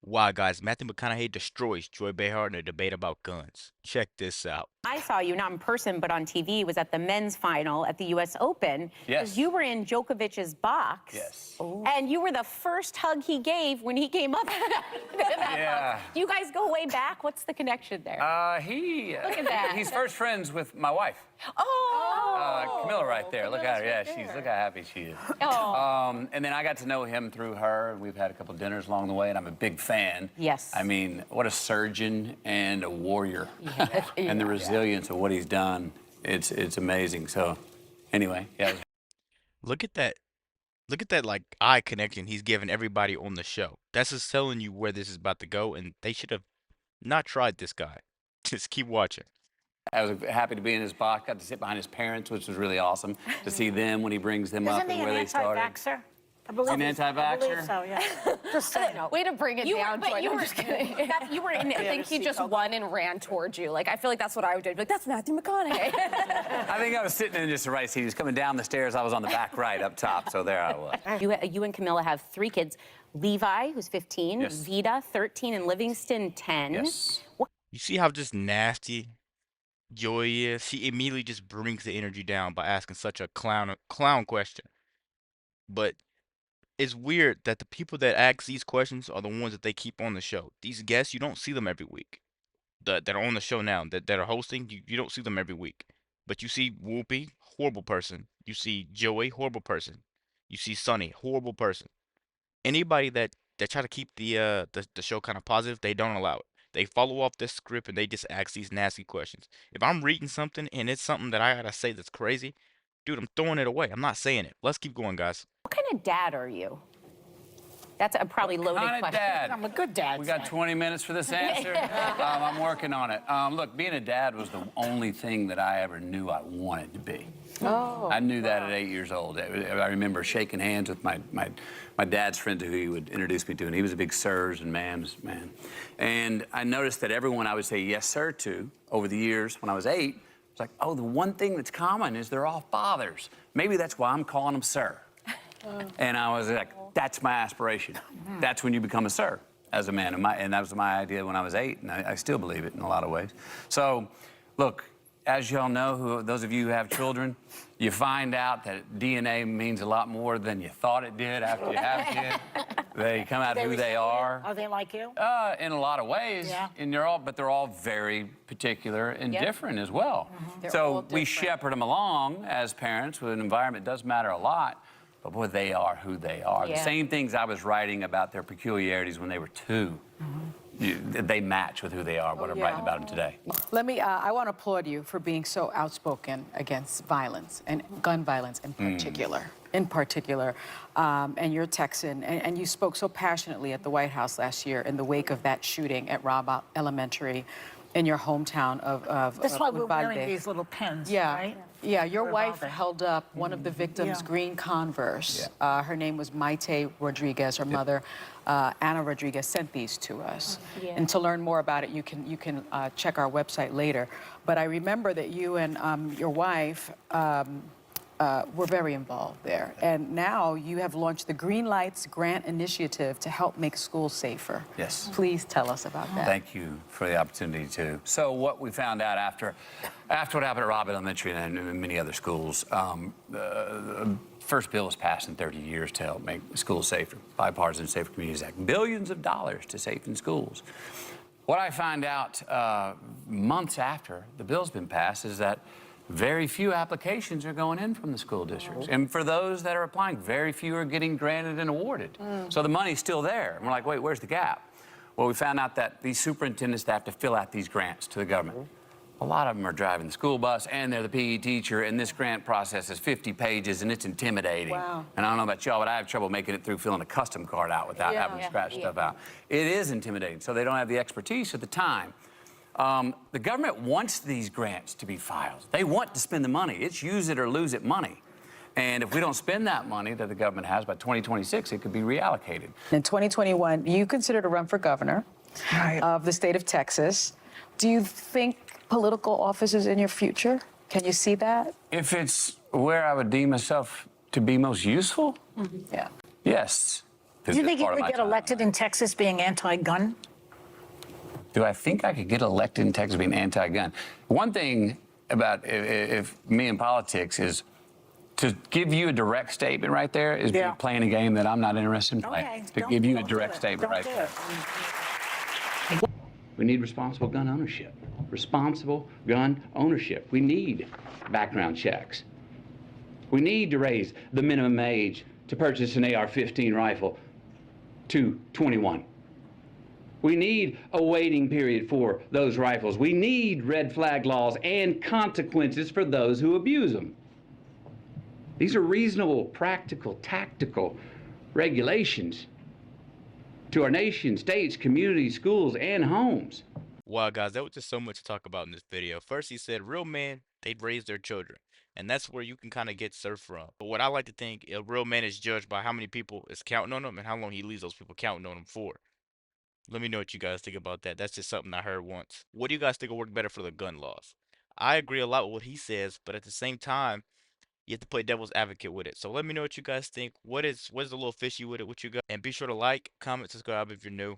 Why, guys, Matthew McConaughey destroys Joy Behar in a debate about guns. Check this out. I saw you, not in person, but on TV, was at the men's final at the U.S. Open. Yes. You were in Djokovic's box. Yes. And you were the first hug he gave when he came up. Yeah. Do you guys go way back? What's the connection there? Look at that. He's first friends with my wife. Camilla right there. Look at her. Yeah, look how happy she is. Oh. And then I got to know him through her. We've had a couple dinners along the way, and I'm a big fan. Yes. I mean, what a surgeon and a warrior. And the resilience of what he's done, it's amazing. So, anyway, yeah. Look at that. Look at that, like, eye connection he's giving everybody on the show. That's just telling you where this is about to go, and they should have not tried this guy. Just keep watching. I was happy to be in his box. Got to sit behind his parents, which was really awesome to see them when he brings them up and where they started. Anti-vaxxer? I believe An anti-vaxxer? I believe so, yeah. Just saying. Way to bring it down, but Joy. you I'm were, just kidding. you were in I think he just won and ran towards you. Like, I feel like that's what I would do. Like, that's Matthew McConaughey. I think I was sitting in just the right seat. He was coming down the stairs. I was on the back right up top, so there I was. You and Camilla have 3 kids. Levi, who's 15, Yes. Vida, 13, and Livingston, 10. Yes. You see how just nasty Joy is? She immediately just brings the energy down by asking such a clown question. But it's weird that the people that ask these questions are the ones that they keep on the show. These guests, you don't see them every week. That are on the show now, that are hosting, you don't see them every week. But you see Whoopi, horrible person. You see Joey, horrible person. You see Sonny, horrible person. Anybody that try to keep the show kind of positive, they don't allow it. They follow off this script and they just ask these nasty questions. If I'm reading something and it's something that I gotta say that's crazy, dude, I'm throwing it away. I'm not saying it. Let's keep going, guys. What kind of dad are you? That's a probably loaded Kind of question. dad. I'm a good dad. We got 20 minutes for this answer. I'm working on it. Look, being a dad was the only thing that I ever knew I wanted to be. Oh. I knew that at 8 years old. I remember shaking hands with my dad's friend who he would introduce me to, and he was a big sirs and ma'ams man. And I noticed that everyone I would say yes, sir, to over the years when I was 8, it's like, oh, the one thing that's common is they're all fathers. Maybe that's why I'm calling them sir. And I was like, that's my aspiration. That's when you become a sir as a man. And that was my idea when I was 8, and I still believe it in a lot of ways. So, look, as y'all know, those of you who have children, you find out that DNA means a lot more than you thought it did after you have a kid. They come out who they are. Are they like you? In a lot of ways. Yeah. And but they're all very particular and different as well. They're all So we different. shepherd them along as parents with an environment that does matter a lot. But boy, they are who they are. Yeah. The same things I was writing about their peculiarities when they were 2, they match with who they are, what I'm writing about them today. I want to applaud you for being so outspoken against violence and gun violence in particular. And you're Texan, and you spoke so passionately at the White House last year in the wake of that shooting at Robb Elementary in your hometown of That's why we're wearing Uvalde. these little pins, Yeah, right? yeah. Your wife Uvalde. held up one of the victims' Yeah. green Converse. Her name was Maite Rodriguez. Her mother, Anna Rodriguez, sent these to us. Yeah. And to learn more about it, you can check our website later. But I remember that you and your wife were very involved there. And now you have launched the Green Lights Grant Initiative to help make schools safer. Yes. Please tell us about that. Thank you for the opportunity to. So what we found out after what happened at Robb Elementary and many other schools, the first bill was passed in 30 years to help make schools safer, Bipartisan Safer Communities Act, billions of dollars to safen schools. What I find out months after the bill's been passed is that very few applications are going in from the school districts. And for those that are applying, very few are getting granted and awarded. So the money's still there. And we're like, wait, where's the gap? Well, we found out that these superintendents that have to fill out these grants to the government. A lot of them are driving the school bus and they're the PE teacher, and this grant process is 50 pages and it's intimidating. Wow. And I don't know about y'all, but I have trouble making it through filling a custom card out without having to scratch stuff out. It is intimidating, so they don't have the expertise at the time. The government wants these grants to be filed. They want to spend the money. It's use it or lose it money. And if we don't spend that money that the government has by 2026, it could be reallocated. In 2021, you considered to run for governor of the state of Texas. Do you think political office is in your future? Can you see that? If it's where I would deem myself to be most useful, Yeah. yes. Do you think you Part of could my get time. elected in Texas being anti-gun? Do I think I could get elected in Texas being anti-gun? One thing about if me in politics is to give you a direct statement right there is Yeah. me playing a game that I'm not interested in playing. Okay. To don't- give you a don't do direct it. statement Don't right do there. it. We need responsible gun ownership. Responsible gun ownership. We need background checks. We need to raise the minimum age to purchase an AR-15 rifle to 21. We need a waiting period for those rifles. We need red flag laws and consequences for those who abuse them. These are reasonable, practical, tactical regulations to our nation, states, communities, schools, and homes. Wow, guys, that was just so much to talk about in this video. First, he said real men, they'd raise their children. And that's where you can kind of get surf from. But what I like to think, a real man is judged by how many people is counting on him and how long he leaves those people counting on him for. Let me know what you guys think about that. That's just something I heard once. What do you guys think will work better for the gun laws? I agree a lot with what he says, but at the same time, you have to play devil's advocate with it. So let me know what you guys think. What is a little fishy with it? What you got? And be sure to like, comment, subscribe if you're new.